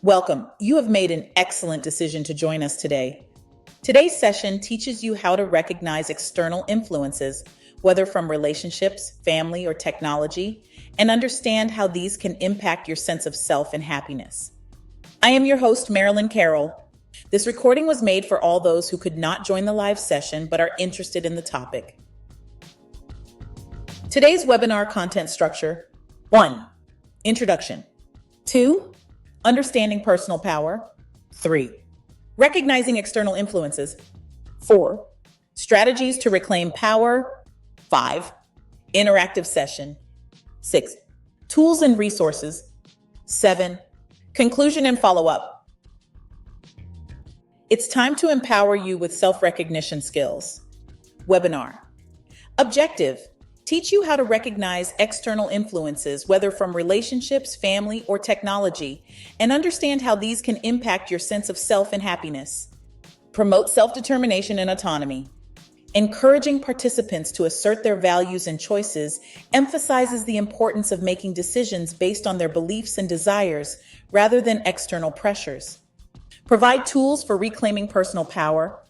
Welcome. You have made an excellent decision to join us today. Today's session teaches you how to recognize external influences, whether from relationships, family, or technology, and understand how these can impact your sense of self and happiness. I am your host, Marilyn Carroll. This recording was made for all those who could not join the live session but are interested in the topic. Today's webinar content structure: 1. Introduction. 2. Understanding personal power. 3. Recognizing external influences. 4. Strategies to reclaim power. 5. Interactive session. 6. Tools and resources. 7. Conclusion and follow-up. It's time to empower you with self-recognition skills. Webinar. Objective: teach you how to recognize external influences, whether from relationships, family, or technology, and understand how these can impact your sense of self and happiness. Promote self-determination and autonomy. Encouraging participants to assert their values and choices emphasizes the importance of making decisions based on their beliefs and desires rather than external pressures. Provide tools for reclaiming personal power.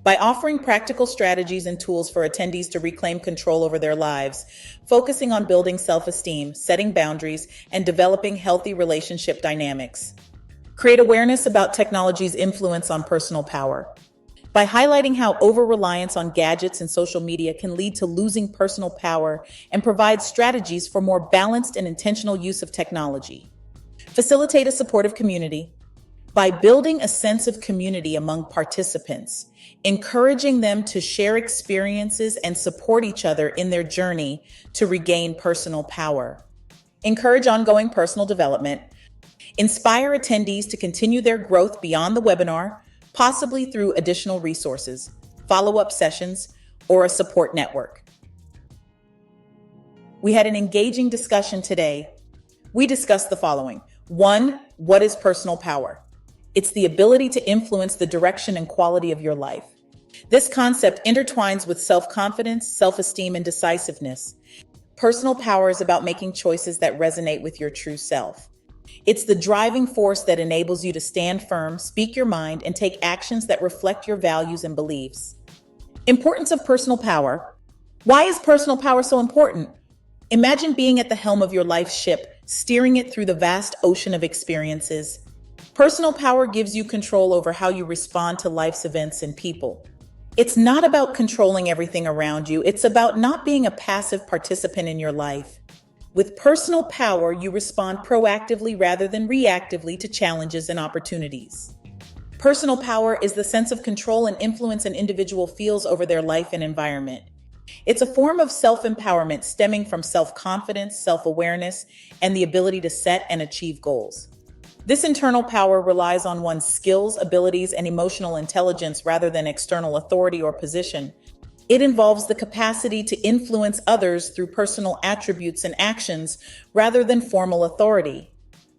By offering practical strategies and tools for attendees to reclaim control over their lives, focusing on building self-esteem, setting boundaries, and developing healthy relationship dynamics. Create awareness about technology's influence on personal power. By highlighting how over-reliance on gadgets and social media can lead to losing personal power, and provide strategies for more balanced and intentional use of technology. Facilitate a supportive community. By building a sense of community among participants, encouraging them to share experiences and support each other in their journey to regain personal power. Encourage ongoing personal development. Inspire attendees to continue their growth beyond the webinar, possibly through additional resources, follow-up sessions, or a support network. We had an engaging discussion today. We discussed the following. 1. What is personal power? It's the ability to influence the direction and quality of your life. This concept intertwines with self-confidence, self-esteem, and decisiveness. Personal power is about making choices that resonate with your true self. It's the driving force that enables you to stand firm, speak your mind, and take actions that reflect your values and beliefs. Importance of personal power. Why is personal power so important? Imagine being at the helm of your life's ship, steering it through the vast ocean of experiences. Personal power gives you control over how you respond to life's events and people. It's not about controlling everything around you. It's about not being a passive participant in your life. With personal power, you respond proactively rather than reactively to challenges and opportunities. Personal power is the sense of control and influence an individual feels over their life and environment. It's a form of self-empowerment stemming from self-confidence, self-awareness, and the ability to set and achieve goals. This internal power relies on one's skills, abilities, and emotional intelligence rather than external authority or position. It involves the capacity to influence others through personal attributes and actions rather than formal authority.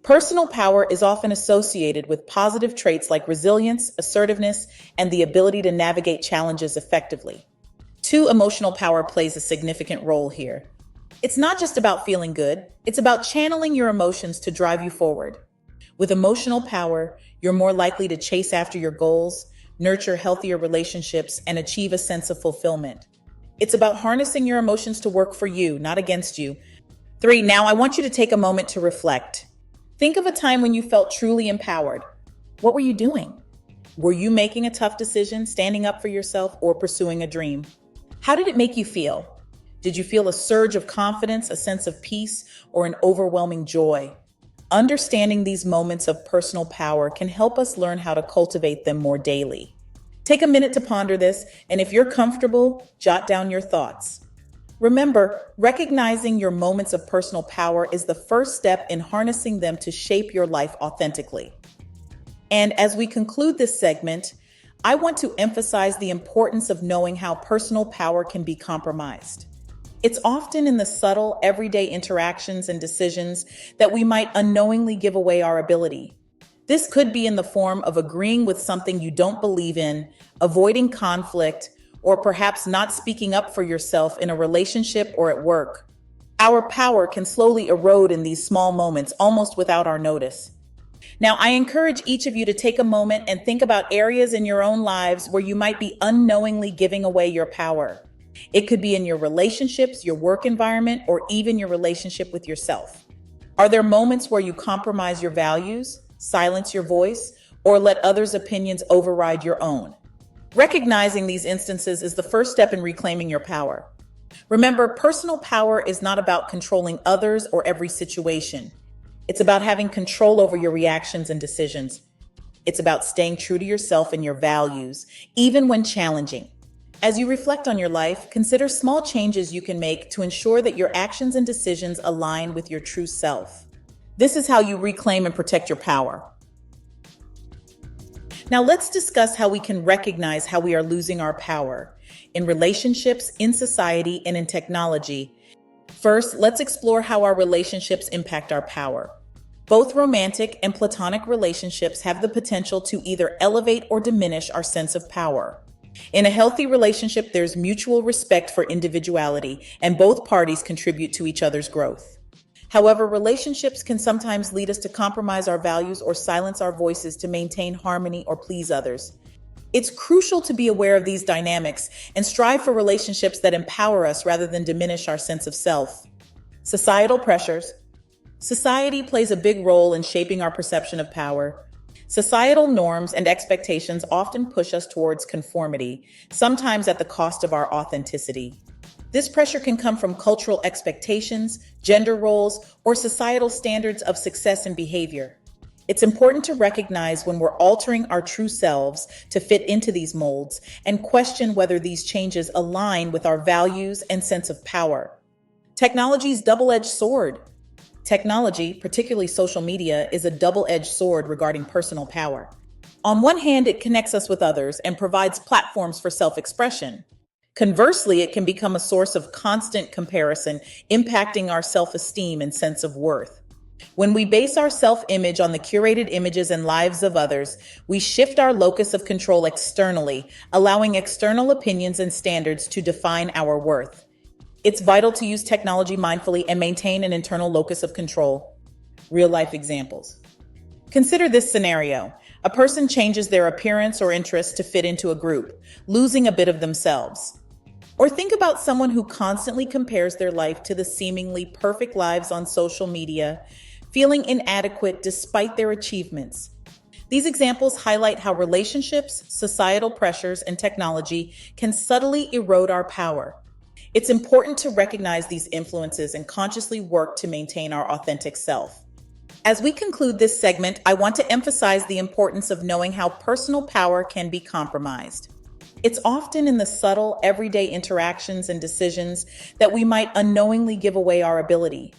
Personal power is often associated with positive traits like resilience, assertiveness, and the ability to navigate challenges effectively. 2. Emotional power plays a significant role here. It's not just about feeling good, it's about channeling your emotions to drive you forward. With emotional power, you're more likely to chase after your goals, nurture healthier relationships, and achieve a sense of fulfillment. It's about harnessing your emotions to work for you, not against you. 3. Now I want you to take a moment to reflect. Think of a time when you felt truly empowered. What were you doing? Were you making a tough decision, standing up for yourself, or pursuing a dream? How did it make you feel? Did you feel a surge of confidence, a sense of peace, or an overwhelming joy? Understanding these moments of personal power can help us learn how to cultivate them more daily. Take a minute to ponder this, and if you're comfortable, jot down your thoughts. Remember, recognizing your moments of personal power is the first step in harnessing them to shape your life authentically. And as we conclude this segment, I want to emphasize the importance of knowing how personal power can be compromised. It's often in the subtle, everyday interactions and decisions that we might unknowingly give away our ability. This could be in the form of agreeing with something you don't believe in, avoiding conflict, or perhaps not speaking up for yourself in a relationship or at work. Our power can slowly erode in these small moments, almost without our notice. Now, I encourage each of you to take a moment and think about areas in your own lives where you might be unknowingly giving away your power. It could be in your relationships, your work environment, or even your relationship with yourself. Are there moments where you compromise your values, silence your voice, or let others' opinions override your own? Recognizing these instances is the first step in reclaiming your power. Remember, personal power is not about controlling others or every situation. It's about having control over your reactions and decisions. It's about staying true to yourself and your values, even when challenging. As you reflect on your life, consider small changes you can make to ensure that your actions and decisions align with your true self. This is how you reclaim and protect your power. Now let's discuss how we can recognize how we are losing our power in relationships, in society, and in technology. First, let's explore how our relationships impact our power. Both romantic and platonic relationships have the potential to either elevate or diminish our sense of power. In a healthy relationship, there's mutual respect for individuality, and both parties contribute to each other's growth. However, relationships can sometimes lead us to compromise our values or silence our voices to maintain harmony or please others. It's crucial to be aware of these dynamics and strive for relationships that empower us rather than diminish our sense of self. Societal pressures. Society plays a big role in shaping our perception of power. Societal norms and expectations often push us towards conformity, sometimes at the cost of our authenticity. This pressure can come from cultural expectations, gender roles, or societal standards of success and behavior. It's important to recognize when we're altering our true selves to fit into these molds and question whether these changes align with our values and sense of power. Technology's double-edged sword. Technology, particularly social media, is a double-edged sword regarding personal power. On one hand, it connects us with others and provides platforms for self-expression. Conversely, it can become a source of constant comparison, impacting our self-esteem and sense of worth. When we base our self-image on the curated images and lives of others, we shift our locus of control externally, allowing external opinions and standards to define our worth. It's vital to use technology mindfully and maintain an internal locus of control. Real-life examples. Consider this scenario. A person changes their appearance or interests to fit into a group, losing a bit of themselves. Or think about someone who constantly compares their life to the seemingly perfect lives on social media, feeling inadequate despite their achievements. These examples highlight how relationships, societal pressures, and technology can subtly erode our power. It's important to recognize these influences and consciously work to maintain our authentic self. As we conclude this segment, I want to emphasize the importance of knowing how personal power can be compromised. It's often in the subtle, everyday interactions and decisions that we might unknowingly give away our ability.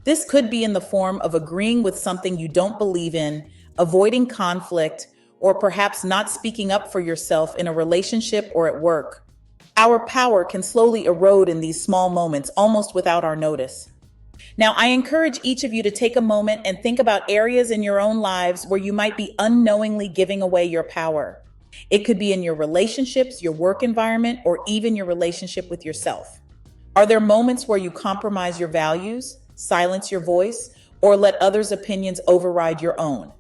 This could be in the form of agreeing with something you don't believe in, avoiding conflict, or perhaps not speaking up for yourself in a relationship or at work. Our power can slowly erode in these small moments, almost without our notice. Now, I encourage each of you to take a moment and think about areas in your own lives where you might be unknowingly giving away your power. It could be in your relationships, your work environment, or even your relationship with yourself. Are there moments where you compromise your values, silence your voice, or let others' opinions override your own?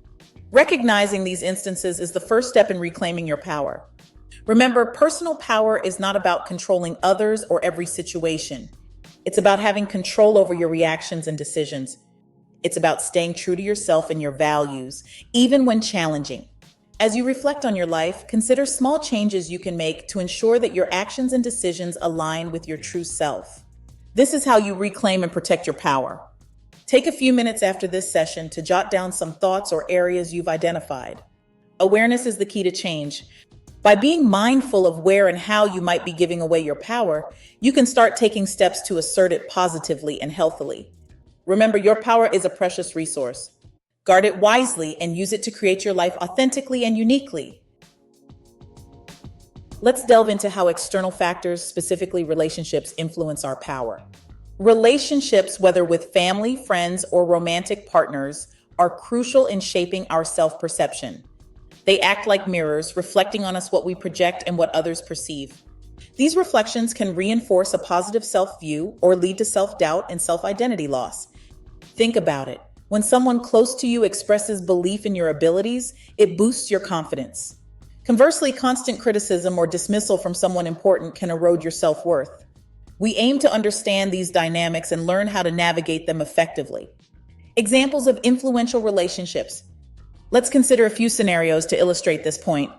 Recognizing these instances is the first step in reclaiming your power. Remember, personal power is not about controlling others or every situation. It's about having control over your reactions and decisions. It's about staying true to yourself and your values, even when challenging. As you reflect on your life, consider small changes you can make to ensure that your actions and decisions align with your true self. This is how you reclaim and protect your power. Take a few minutes after this session to jot down some thoughts or areas you've identified. Awareness is the key to change. By being mindful of where and how you might be giving away your power, you can start taking steps to assert it positively and healthily. Remember, your power is a precious resource. Guard it wisely and use it to create your life authentically and uniquely. Let's delve into how external factors, specifically relationships, influence our power. Relationships, whether with family, friends, or romantic partners, are crucial in shaping our self-perception. They act like mirrors, reflecting on us what we project and what others perceive. These reflections can reinforce a positive self-view or lead to self-doubt and self-identity loss. Think about it. When someone close to you expresses belief in your abilities, it boosts your confidence. Conversely, constant criticism or dismissal from someone important can erode your self-worth. We aim to understand these dynamics and learn how to navigate them effectively. Examples of influential relationships. Let's consider a few scenarios to illustrate this point.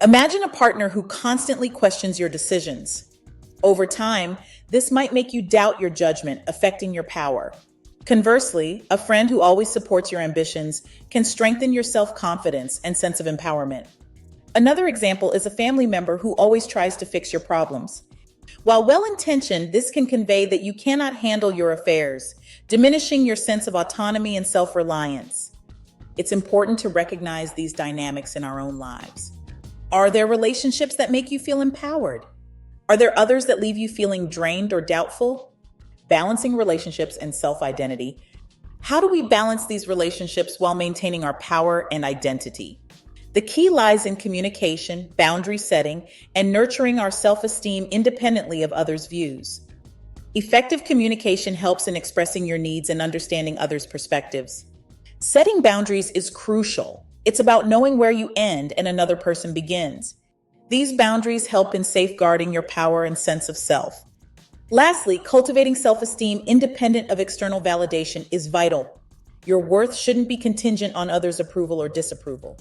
Imagine a partner who constantly questions your decisions. Over time, this might make you doubt your judgment, affecting your power. Conversely, a friend who always supports your ambitions can strengthen your self-confidence and sense of empowerment. Another example is a family member who always tries to fix your problems. While well-intentioned, this can convey that you cannot handle your affairs, diminishing your sense of autonomy and self-reliance. It's important to recognize these dynamics in our own lives. Are there relationships that make you feel empowered? Are there others that leave you feeling drained or doubtful? Balancing relationships and self-identity. How do we balance these relationships while maintaining our power and identity? The key lies in communication, boundary setting, and nurturing our self-esteem independently of others' views. Effective communication helps in expressing your needs and understanding others' perspectives. Setting boundaries is crucial. It's about knowing where you end and another person begins. These boundaries help in safeguarding your power and sense of self. Lastly, cultivating self-esteem independent of external validation is vital. Your worth shouldn't be contingent on others' approval or disapproval.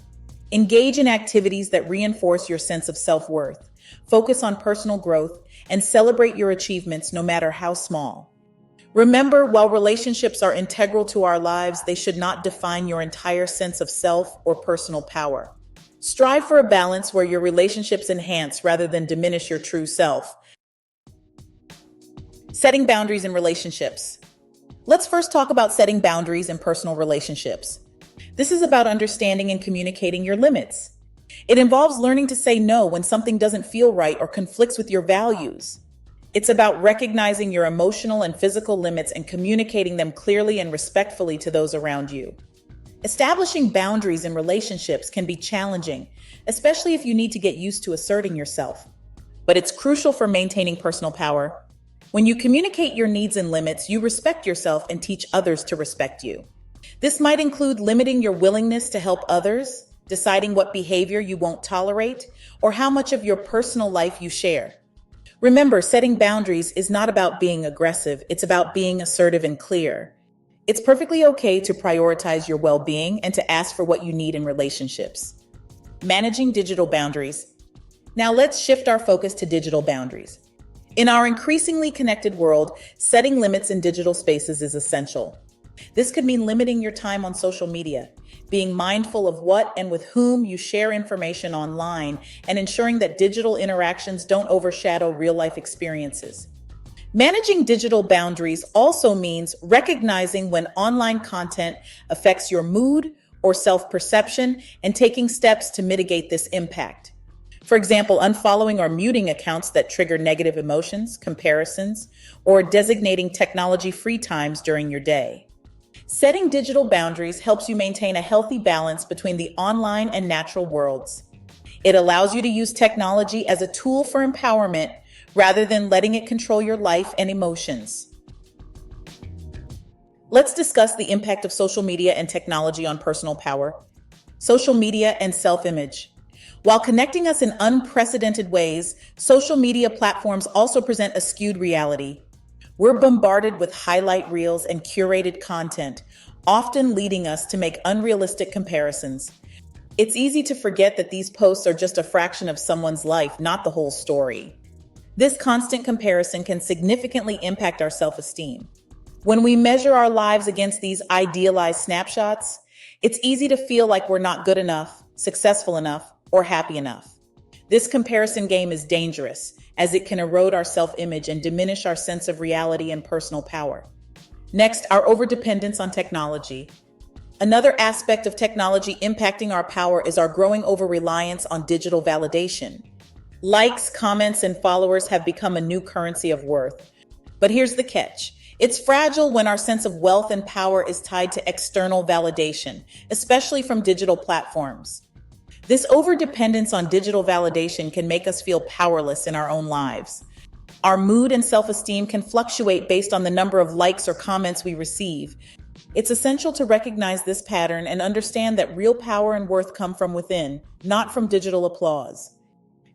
Engage in activities that reinforce your sense of self-worth. Focus on personal growth and celebrate your achievements no matter how small. Remember, while relationships are integral to our lives, they should not define your entire sense of self or personal power. Strive for a balance where your relationships enhance rather than diminish your true self. Setting boundaries in relationships. Let's first talk about setting boundaries in personal relationships. This is about understanding and communicating your limits. It involves learning to say no when something doesn't feel right or conflicts with your values. It's about recognizing your emotional and physical limits and communicating them clearly and respectfully to those around you. Establishing boundaries in relationships can be challenging, especially if you need to get used to asserting yourself. But it's crucial for maintaining personal power. When you communicate your needs and limits, you respect yourself and teach others to respect you. This might include limiting your willingness to help others, deciding what behavior you won't tolerate, or how much of your personal life you share. Remember, setting boundaries is not about being aggressive, it's about being assertive and clear. It's perfectly okay to prioritize your well-being and to ask for what you need in relationships. Managing digital boundaries. Now let's shift our focus to digital boundaries. In our increasingly connected world, setting limits in digital spaces is essential. This could mean limiting your time on social media, being mindful of what and with whom you share information online, and ensuring that digital interactions don't overshadow real-life experiences. Managing digital boundaries also means recognizing when online content affects your mood or self-perception and taking steps to mitigate this impact. For example, unfollowing or muting accounts that trigger negative emotions, comparisons, or designating technology-free times during your day. Setting digital boundaries helps you maintain a healthy balance between the online and natural worlds. It allows you to use technology as a tool for empowerment rather than letting it control your life and emotions. Let's discuss the impact of social media and technology on personal power. Social media and self-image. While connecting us in unprecedented ways, social media platforms also present a skewed reality. We're bombarded with highlight reels and curated content, often leading us to make unrealistic comparisons. It's easy to forget that these posts are just a fraction of someone's life, not the whole story. This constant comparison can significantly impact our self-esteem. When we measure our lives against these idealized snapshots, it's easy to feel like we're not good enough, successful enough, or happy enough. This comparison game is dangerous, as it can erode our self-image and diminish our sense of reality and personal power. Next, our overdependence on technology. Another aspect of technology impacting our power is our growing over-reliance on digital validation. Likes, comments, and followers have become a new currency of worth. But here's the catch. It's fragile when our sense of wealth and power is tied to external validation, especially from digital platforms. This overdependence on digital validation can make us feel powerless in our own lives. Our mood and self-esteem can fluctuate based on the number of likes or comments we receive, It's essential to recognize this pattern and understand that real power and worth come from within, not from digital applause.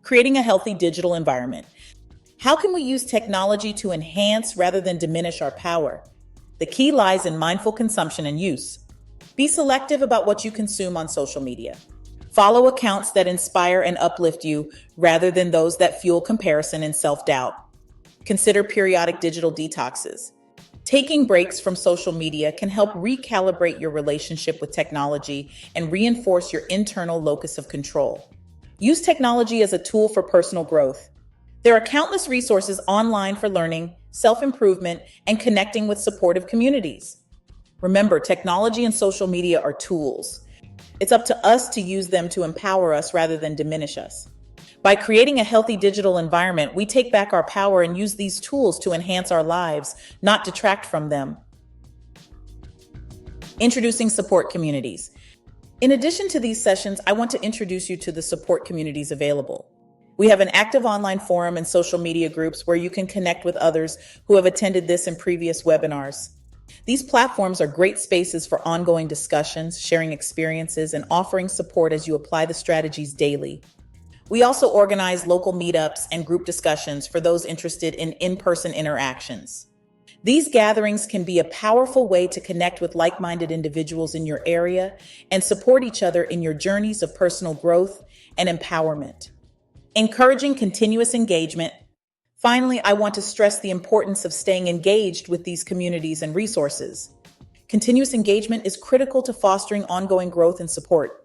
Creating a healthy digital environment. How can we use technology to enhance rather than diminish our power? The key lies in mindful consumption and use. Be selective about what you consume on social media. Follow accounts that inspire and uplift you rather than those that fuel comparison and self-doubt. Consider periodic digital detoxes. Taking breaks from social media can help recalibrate your relationship with technology and reinforce your internal locus of control. Use technology as a tool for personal growth. There are countless resources online for learning, self-improvement, and connecting with supportive communities. Remember, technology and social media are tools. It's up to us to use them to empower us rather than diminish us. By creating a healthy digital environment, we take back our power and use these tools to enhance our lives, not detract from them. Introducing support communities. In addition to these sessions, I want to introduce you to the support communities available. We have an active online forum and social media groups where you can connect with others who have attended this and previous webinars. These platforms are great spaces for ongoing discussions, sharing experiences, and offering support as you apply the strategies daily. We also organize local meetups and group discussions for those interested in in-person interactions. These gatherings can be a powerful way to connect with like-minded individuals in your area and support each other in your journeys of personal growth and empowerment. Encouraging continuous engagement. Finally, I want to stress the importance of staying engaged with these communities and resources. Continuous engagement is critical to fostering ongoing growth and support.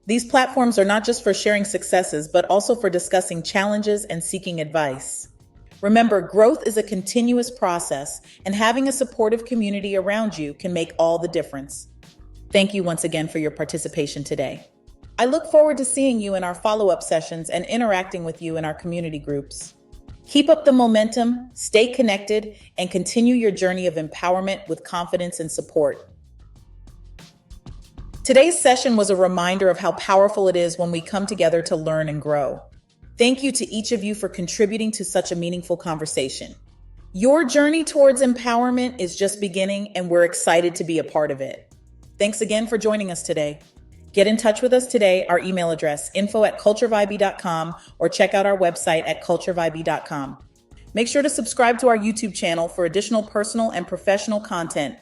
These platforms are not just for sharing successes, but also for discussing challenges and seeking advice. Remember, growth is a continuous process, and having a supportive community around you can make all the difference. Thank you once again for your participation today. I look forward to seeing you in our follow-up sessions and interacting with you in our community groups. Keep up the momentum, stay connected, and continue your journey of empowerment with confidence and support. Today's session was a reminder of how powerful it is when we come together to learn and grow. Thank you to each of you for contributing to such a meaningful conversation. Your journey towards empowerment is just beginning, and we're excited to be a part of it. Thanks again for joining us today. Get in touch with us today. Our email address, info@culturevibey.com, or check out our website at culturevibey.com. Make sure to subscribe to our YouTube channel for additional personal and professional content